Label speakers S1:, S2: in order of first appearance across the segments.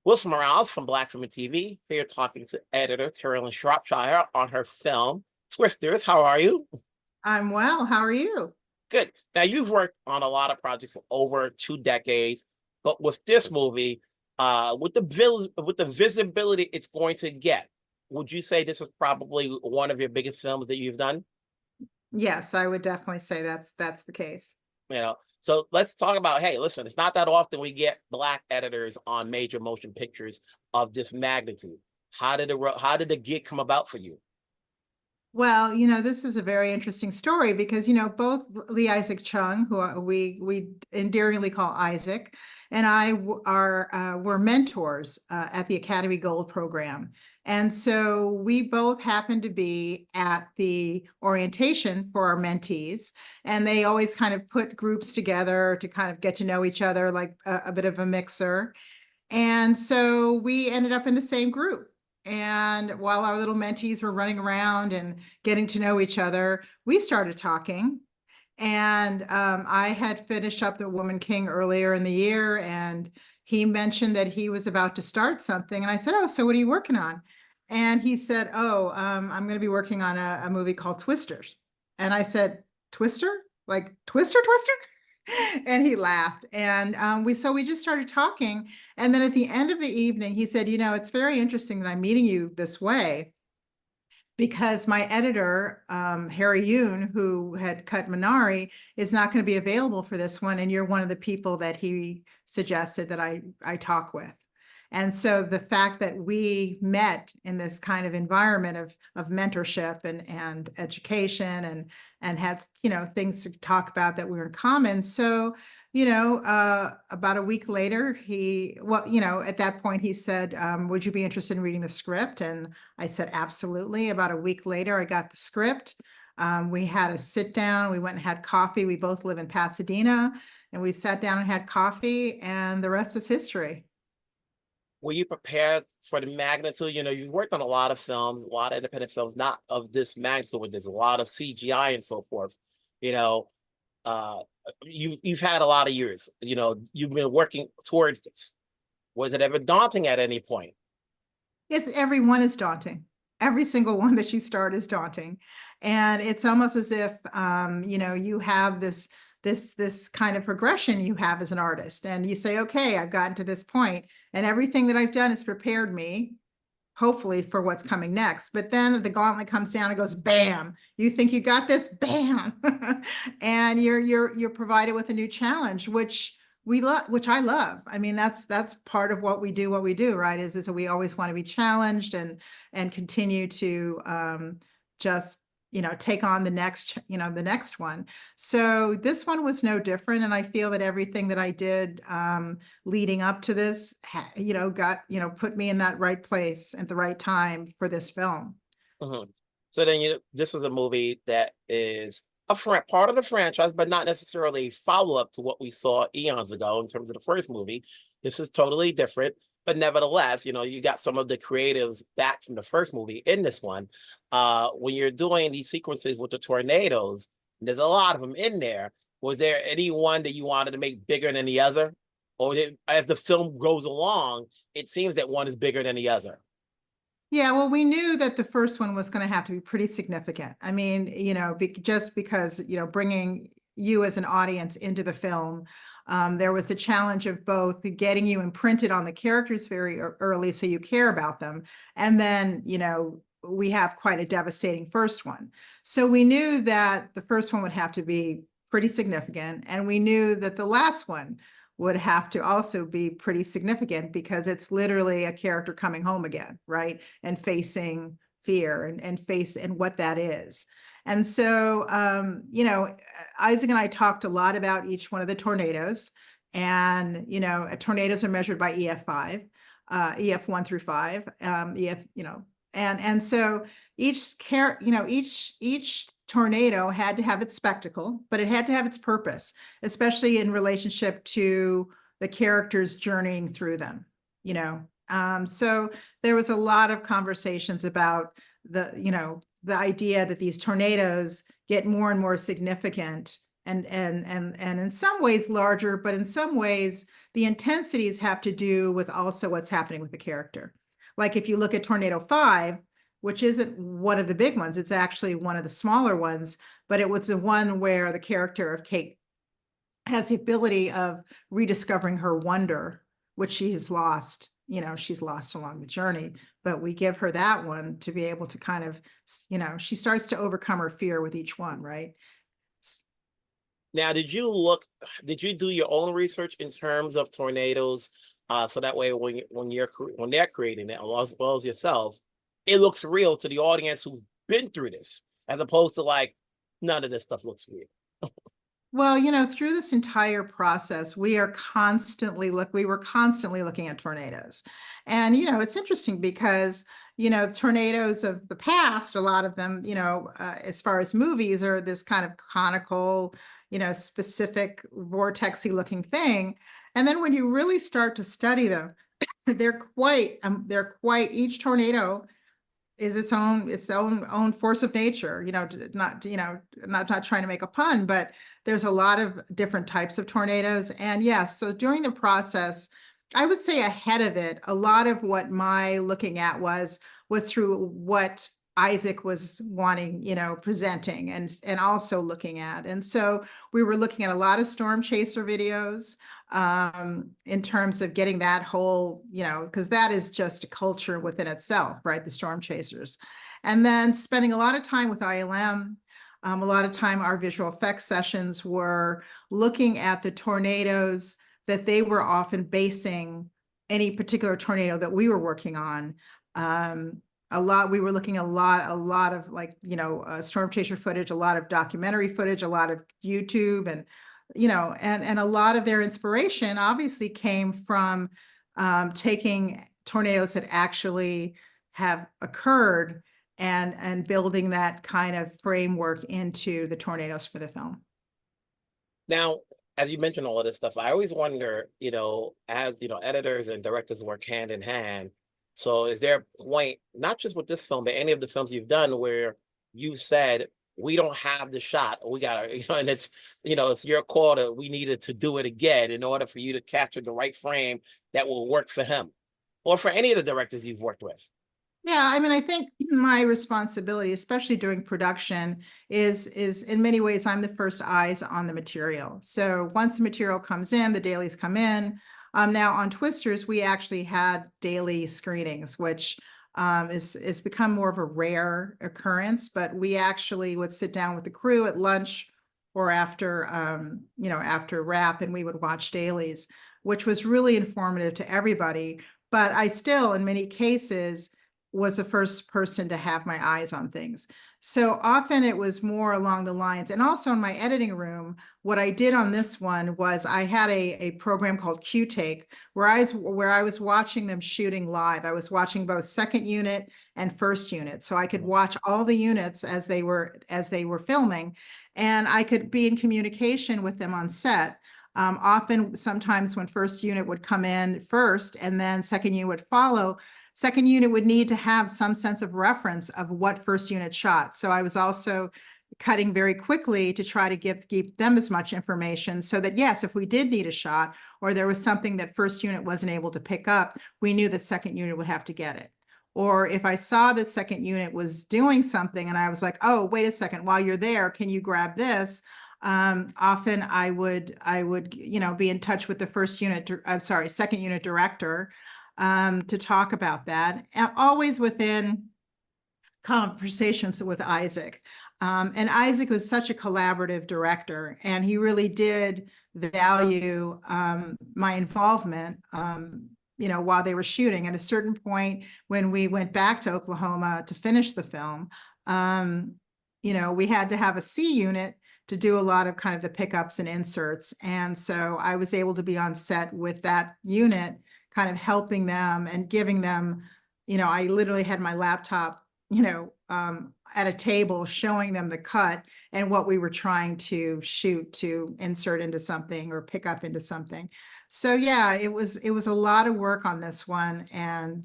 S1: Wilson Morales from Black Film and TV here talking to editor Terilyn Shropshire on her film Twisters. How are you?
S2: I'm well. How are you?
S1: Good. Now you've worked on a lot of projects for over 2 decades, but with this movie, with the visibility it's going to get, would you say this is probably one of your biggest films that you've done?
S2: Yes, I would definitely say that's the case.
S1: So let's talk about. Hey, listen, it's not that often we get black editors on major motion pictures of this magnitude. How did the gig come about for you?
S2: Well, this is a very interesting story because, both Lee Isaac Chung, who we endearingly call Isaac, and were mentors at the Academy Gold program. And so we both happened to be at the orientation for our mentees, and they always kind of put groups together to kind of get to know each other, like a bit of a mixer. And so we ended up in the same group. And while our little mentees were running around and getting to know each other, we started talking. And I had finished up The Woman King earlier in the year, and he mentioned that he was about to start something. And I said, "Oh, so what are you working on?" And he said, "Oh, I'm going to be working on a movie called Twisters." And I said, "Twister? Like Twister, Twister?" And he laughed. And we just started talking. And then at the end of the evening, he said, "It's very interesting that I'm meeting you this way, because my editor, Harry Yoon, who had cut Minari, is not going to be available for this one. And you're one of the people that he suggested that I talk with." And so the fact that we met in this kind of environment of mentorship and education and had, things to talk about that we were in common. So, about a week later, at that point he said, "Would you be interested in reading the script?" And I said, "Absolutely." About a week later, I got the script. We had a sit down. We went and had coffee. We both live in Pasadena, and we sat down and had coffee, and the rest is history.
S1: Were you prepared for the magnitude? You worked on a lot of films, a lot of independent films, not of this magnitude, where there's a lot of CGI and so forth. You know, uh, you've had a lot of years. You've been working towards this. Was it ever daunting at any point?
S2: Every one is daunting. Every single one that you start is daunting. And it's almost as if, you have this kind of progression you have as an artist. And you say, "Okay, I've gotten to this point, and everything that I've done has prepared me, hopefully, for what's coming next." But then the gauntlet comes down and goes, bam. You think you got this, bam. And you're provided with a new challenge, which which I love. I mean, that's part of what we do, right? Is that we always want to be challenged and continue to just take on the next one. So this one was no different, and I feel that everything that I did leading up to this got put me in that right place at the right time for this film.
S1: Mhm. So then this is a movie that is part of the franchise, but not necessarily follow up to what we saw eons ago in terms of the first movie. This is totally different, but nevertheless, you got some of the creatives back from the first movie in this one. When you're doing these sequences with the tornadoes, there's a lot of them in there. Was there any one that you wanted to make bigger than the other, as the film goes along, it seems that one is bigger than the other?
S2: Yeah, well, we knew that the first one was going to have to be pretty significant. I mean, just because, bringing you as an audience into the film, there was the challenge of both getting you imprinted on the characters very early so you care about them. And then, we have quite a devastating first one. So we knew that the first one would have to be pretty significant. And we knew that the last one would have to also be pretty significant, because it's literally a character coming home again, right? And facing fear and what that is. And so, Isaac and I talked a lot about each one of the tornadoes. And, tornadoes are measured by EF5, EF1 through 5, EF, and so each tornado had to have its spectacle, but it had to have its purpose, especially in relationship to the characters journeying through them. So there was a lot of conversations about the idea that these tornadoes get more and more significant and in some ways larger, but in some ways the intensities have to do with also what's happening with the character. Like if you look at Tornado 5, which isn't one of the big ones, it's actually one of the smaller ones, but it was the one where the character of Kate has the ability of rediscovering her wonder, which she has lost. You know, she's lost along the journey, but we give her that one to be able to kind of, you know, she starts to overcome her fear with each one, right?
S1: Now, did you do your own research in terms of tornadoes? So that way when they're creating it, as well as yourself, it looks real to the audience who've been through this, as opposed to like, none of this stuff looks real.
S2: Well, you know, through this entire process, we were constantly looking at tornadoes. And, you know, it's interesting because, you know, tornadoes of the past, a lot of them, you know, as far as movies, are this kind of conical, you know, specific vortexy looking thing. And then when you really start to study them, they're quite, each tornado is its own force of nature, you know, not trying to make a pun, but there's a lot of different types of tornadoes. And yes, so during the process, I would say ahead of it, a lot of what my looking at was through what Isaac was wanting, you know, presenting and also looking at. And so we were looking at a lot of storm chaser videos, in terms of getting that whole, you know, because that is just a culture within itself, right? The storm chasers. And then spending a lot of time with ILM. A lot of time our visual effects sessions were looking at the tornadoes that they were often basing any particular tornado that we were working on. We were looking a lot of, like, you know, storm chaser footage, a lot of documentary footage, a lot of YouTube, and you know, and a lot of their inspiration obviously came from taking tornadoes that actually have occurred and building that kind of framework into the tornadoes for the film.
S1: Now, as you mentioned all of this stuff, I always wonder, you know, as you know, editors and directors work hand in hand. So is there a point, not just with this film, but any of the films you've done, where you said, we don't have the shot, or we gotta, you know, and it's, you know, it's your call to, we needed to do it again in order for you to capture the right frame that will work for him, or for any of the directors you've worked with?
S2: Yeah, I mean, I think my responsibility, especially during production, is in many ways, I'm the first eyes on the material. So once the material comes in, the dailies come in. Now on Twisters, we actually had daily screenings, which is become more of a rare occurrence, but we actually would sit down with the crew at lunch or after, you know, after wrap, and we would watch dailies, which was really informative to everybody. But I still, in many cases, was the first person to have my eyes on things. So often it was more along the lines, and also in my editing room, what I did on this one was I had a program called Q-Take where I was watching them shooting live. I was watching both second unit and first unit. So I could watch all the units as they were filming, and I could be in communication with them on set. Sometimes when first unit would come in first and then second unit would follow, second unit would need to have some sense of reference of what first unit shot. So I was also cutting very quickly to try to give them as much information so that, yes, if we did need a shot or there was something that first unit wasn't able to pick up, we knew that second unit would have to get it. Or if I saw that second unit was doing something and I was like, oh, wait a second, while you're there, can you grab this? Often I would, you know, be in touch with the second unit director to talk about that, and always within conversations with Isaac. And Isaac was such a collaborative director, and he really did value my involvement, you know, while they were shooting. At a certain point, when we went back to Oklahoma to finish the film, you know, we had to have a C unit to do a lot of kind of the pickups and inserts. And so I was able to be on set with that unit, kind of helping them and giving them, you know, I literally had my laptop, you know, at a table showing them the cut and what we were trying to shoot to insert into something or pick up into something. So yeah, it was a lot of work on this one,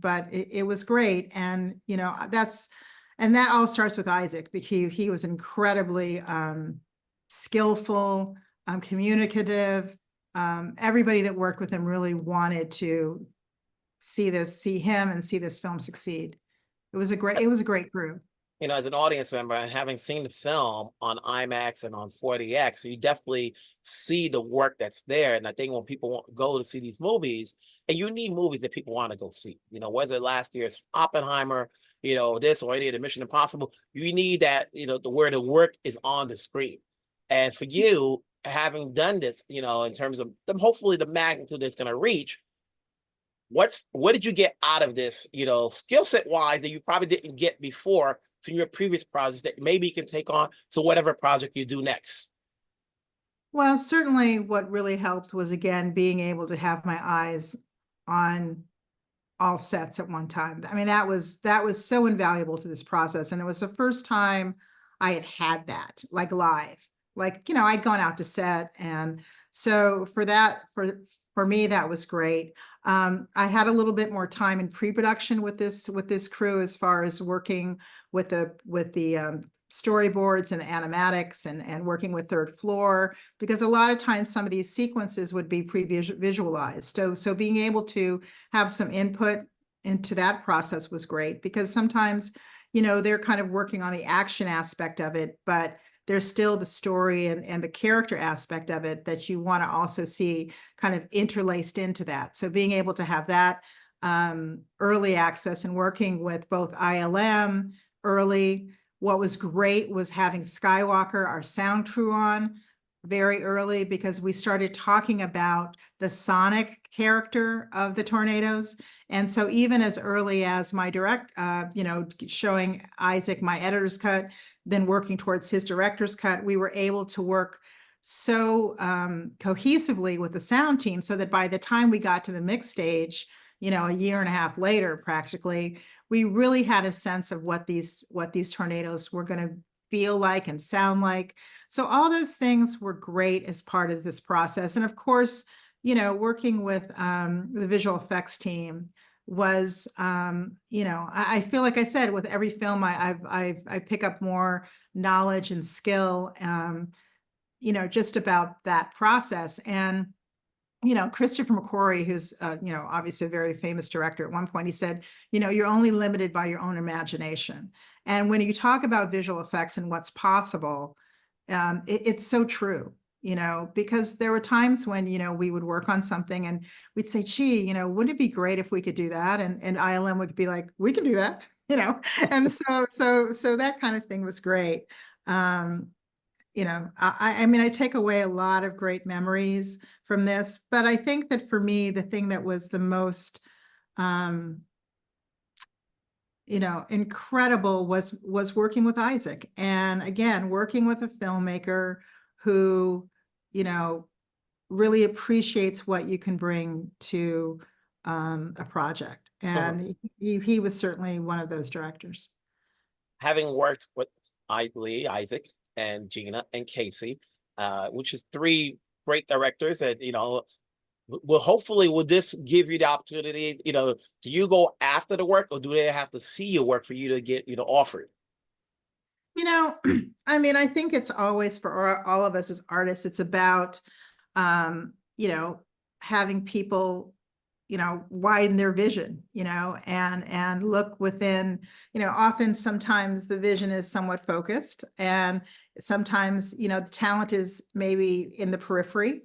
S2: but it was great. And, you know, that all starts with Isaac, because he was incredibly skillful, communicative. Everybody that worked with him really wanted to see him and see this film succeed. It was a great crew.
S1: You know, as an audience member and having seen the film on IMAX and on 40X, you definitely see the work that's there. And I think when people go to see these movies, and you need movies that people want to go see, you know, whether last year's Oppenheimer, you know, this or any of the Mission Impossible, you need that, you know, where the work is on the screen. And for you, having done this, you know, in terms of hopefully the magnitude it's going to reach, what did you get out of this, you know, skill set wise that you probably didn't get before from your previous projects that maybe you can take on to whatever project you do next?
S2: Well, certainly what really helped was, again, being able to have my eyes on all sets at one time. I mean, that was so invaluable to this process. And it was the first time I had that, like live. Like, you know, I'd gone out to set. And so for me, that was great. I had a little bit more time in pre-production with this crew, as far as working with the storyboards and the animatics and working with Third Floor, because a lot of times some of these sequences would be pre-visualized. So being able to have some input into that process was great, because sometimes, you know, they're kind of working on the action aspect of it, but there's still the story and the character aspect of it that you want to also see kind of interlaced into that. So being able to have that early access and working with both ILM early. What was great was having Skywalker, our sound crew, on very early, because we started talking about the sonic character of the tornadoes. And so even as early as my you know, showing Isaac my editor's cut, then working towards his director's cut, we were able to work so cohesively with the sound team, so that by the time we got to the mix stage, you know, a year and a half later, practically, we really had a sense of what these tornadoes were going to feel like and sound like. So all those things were great as part of this process. And of course, you know, working with the visual effects team was, you know, I feel like I said, with every film I pick up more knowledge and skill, you know, just about that process. And you know, Christopher McQuarrie, who's, you know, obviously a very famous director, at one point he said, you know, you're only limited by your own imagination. And when you talk about visual effects and what's possible, it's so true, you know, because there were times when, you know, we would work on something and we'd say, gee, you know, wouldn't it be great if we could do that? And ILM would be like, we can do that, you know? And so that kind of thing was great. You know, I mean, I take away a lot of great memories from this, but I think that for me, the thing that was the most, you know, incredible was working with Isaac. And again, working with a filmmaker who, you know, really appreciates what you can bring to a project. And he was certainly one of those directors.
S1: Having worked with Lee, Isaac, and Gina and Casey, which is three great directors, and you know, will hopefully will this give you the opportunity, you know, do you go after the work, or do they have to see your work for you to get, you know, offered?
S2: You know, I mean, I think it's always, for all of us as artists, it's about, you know, having people, you know, widen their vision, you know, and look within, you know, often sometimes the vision is somewhat focused, and sometimes, you know, the talent is maybe in the periphery.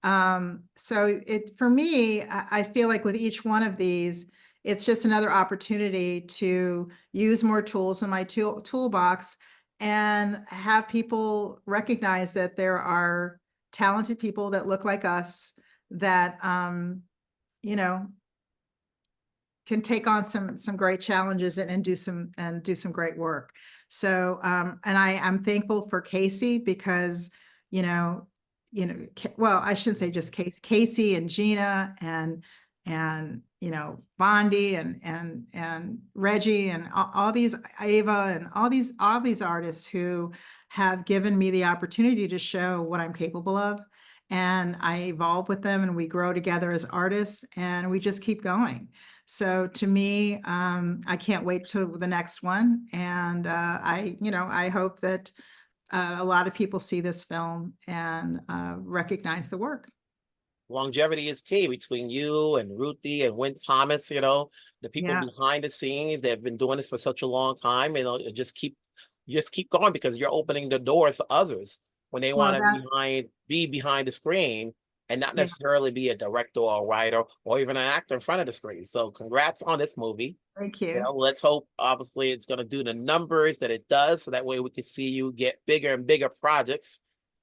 S2: So for me, I feel like with each one of these, it's just another opportunity to use more tools in my toolbox and have people recognize that there are talented people that look like us that, you know, can take on some great challenges and do some great work. So, and I'm thankful for Casey, because, you know, well, I shouldn't say just Casey and Gina and you know, Bondi and Reggie and all these, Ava, and all these artists who have given me the opportunity to show what I'm capable of. And I evolve with them, and we grow together as artists, and we just keep going. So to me, I can't wait till the next one. And you know, I hope that a lot of people see this film and recognize the work.
S1: Longevity is key between you and Ruthie and Win Thomas, you know, the people
S2: Yeah.
S1: behind the scenes that have been doing this for such a long time, you know, just keep going because you're opening the doors for others when they
S2: Well,
S1: want
S2: that,
S1: to be behind the screen and not
S2: yeah,
S1: necessarily be a director or a writer or even an actor in front of the screen. So congrats on this movie.
S2: thank
S1: You
S2: you.
S1: know, let's hope obviously it's going to do the numbers that it does, so that way we can see you get bigger and bigger projects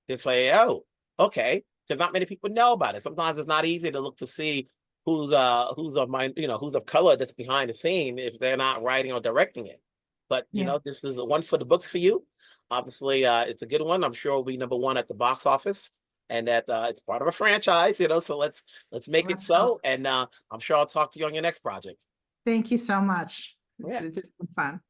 S1: to say, oh, okay, because not many people know about it. Sometimes it's not easy to look to see who's of mind, you know, who's of color that's behind the scene if they're not writing or directing it. But you
S2: Yeah.
S1: know, this is a one for the books for you. Obviously, it's a good one. I'm sure it'll be #1 at the box office, and that it's part of a franchise, you know. So let's make it so, and I'm sure I'll talk to you on your next project.
S2: Thank you so much.
S1: Yeah.
S2: It's been fun.